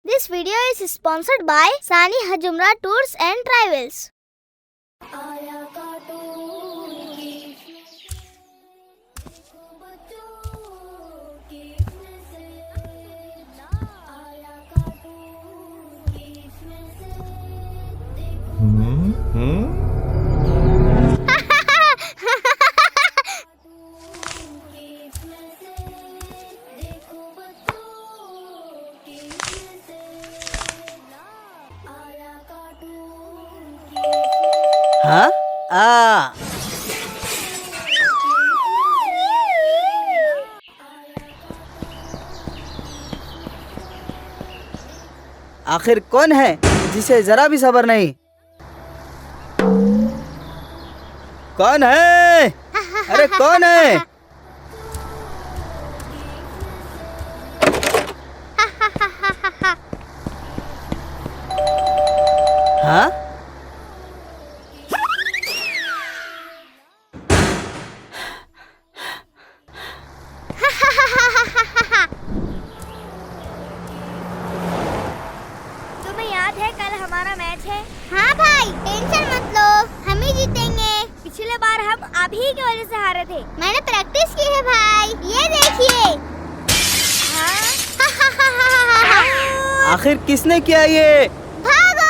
This video is sponsored by Sani Hajumra Tours and Travels. हाँ आखिर कौन है जिसे जरा भी सब्र नहीं? कौन है? अरे कौन है? हाँ तुम्हें याद है कल हमारा मैच है? हाँ भाई, टेंशन मत लो, हम ही जीतेंगे। पिछले बार हम आप ही की वजह से हारे थे। मैंने प्रैक्टिस की है भाई, ये देखिए। आखिर किसने किया ये? भागो!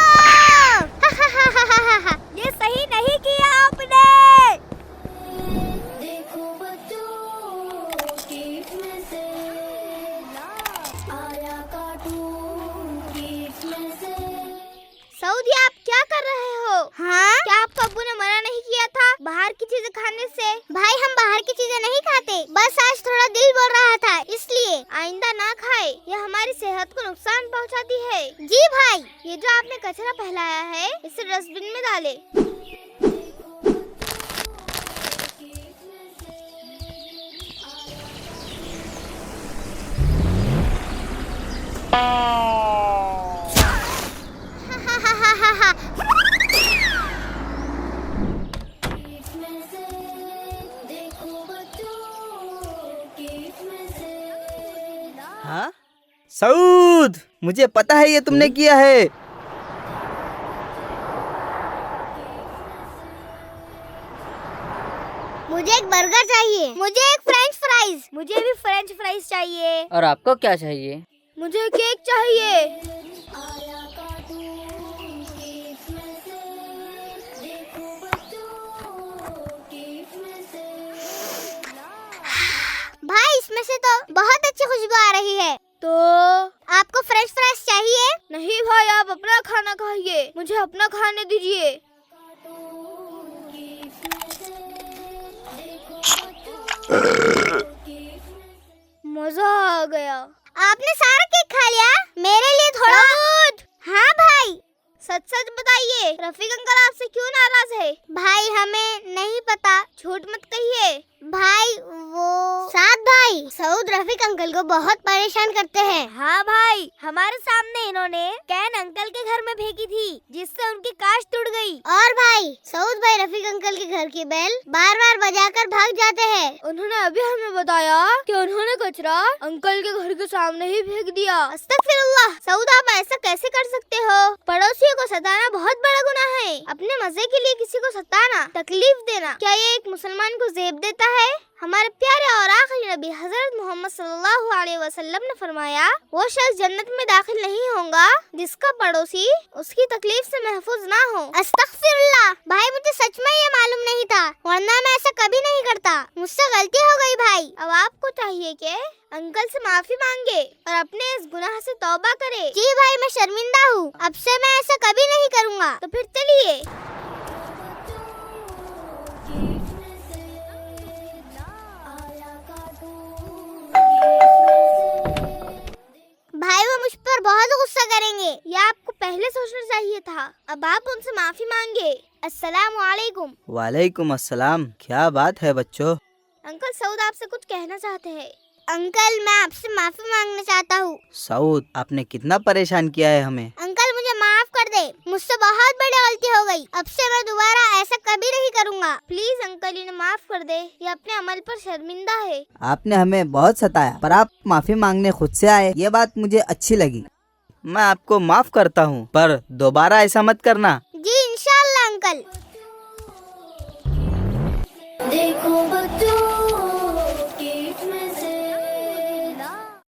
ये सही नहीं किया आपने। देखो बच्चों की इसमें से आया कार्टून की इसमें से। सऊदी, आप क्या कर रहे हो? हाँ? क्या आपको अब्बू ने मना नहीं किया था बाहर की चीजें खाने से? भाई, हम बाहर की चीजें नहीं खाते, बस आज थोड़ा दिल बोल रहा था इसलिए। आइंदा ना खाए, ये हमारी सेहत को नुकसान पहुंचाती है। जी भाई, ये जो आपने कचरा फैलाया है इसे डस्टबिन में डाले। हाँ सऊद, मुझे पता है ये तुमने किया है। मुझे एक बर्गर चाहिए, मुझे एक फ्रेंच फ्राइज, मुझे भी फ्रेंच फ्राइज चाहिए। और आपको क्या चाहिए? मुझे केक चाहिए। भाई, इसमें से तो बहुत अच्छी खुशबू आ रही है। तो आपको फ्रेंच फ्राइज चाहिए? नहीं भाई, आप अपना खाना खाइए, मुझे अपना खाने दीजिए। मजा आ गया। आपने सारा केक खा लिया? मेरे लिए थोड़ा दूध। हाँ भाई, सच सच बताइए, रफीक अंकल आपसे क्यों नाराज है? भाई, हमें नहीं पता, झूठ मत कहिए। भाई, वो साद भाई, सऊद रफीक अंकल को बहुत परेशान करते हैं। हाँ भाई, हमारे सामने इन्होंने कैन अंकल के घर में फेंकी थी, जिससे उनकी काश टूट गई। और भाई, सऊद भाई रफीक अंकल के घर की बेल बार बार बजाकर भाग जाते हैं। उन्होंने अभी हमें बताया कि उन्होंने कचरा अंकल के घर के सामने ही फेंक दिया। अस्तगफिरुल्लाह। सऊद, आप ऐसा कैसे कर सकते हो? पड़ोसियों को सताना बहुत बड़ा गुनाह है। अपने मजे के लिए किसी को सताना, तकलीफ देना, क्या ये एक मुसलमान को ज़ेब देता है? हमारे प्यारे और आखिरी नबी हजरत मोहम्मद सल्लल्लाहु अलैहि वसल्लम ने फरमाया, वो शख्स जन्नत में दाखिल नहीं होगा जिसका पड़ोसी उसकी तकलीफ से महफूज ना हो। अस्तगफिरुल्लाह। भाई, मुझे सच में ये मालूम नहीं था, वरना मैं ऐसा कभी नहीं करता। मुझसे गलती हो गई भाई। अब आपको चाहिए कि अंकल से माफी मांगे और अपने इस गुनाह से तौबा करे। जी भाई, मैं शर्मिंदा हूँ, अब से मैं ऐसा कभी नहीं करूँगा। तो फिर चलिए। भाई, वो मुझ पर बहुत गुस्सा करेंगे, ये आपको पहले सोचना चाहिए था। अब आप उनसे माफी मांगे। अस्सलामु अलैकुम। वालेकुम अस्सलाम। क्या बात है बच्चों? अंकल, सऊद आपसे कुछ कहना चाहते हैं। अंकल, मैं आपसे माफी मांगना चाहता हूँ। सऊद, आपने कितना परेशान किया है हमें। अंकल, मुझे माफ कर दे, मुझसे बहुत बड़ी गलती हो गई, अब से मैं दोबारा ऐसा कभी नहीं करूँगा। प्लीज अंकल, इन्हें माफ कर दे, ये अपने अमल पर शर्मिंदा है। आपने हमें बहुत सताया, पर आप माफी मांगने खुद से आए, ये बात मुझे अच्छी लगी। मैं आपको माफ करता हूँ, पर दोबारा ऐसा मत करना. जी इंशाल्लाह अंकल.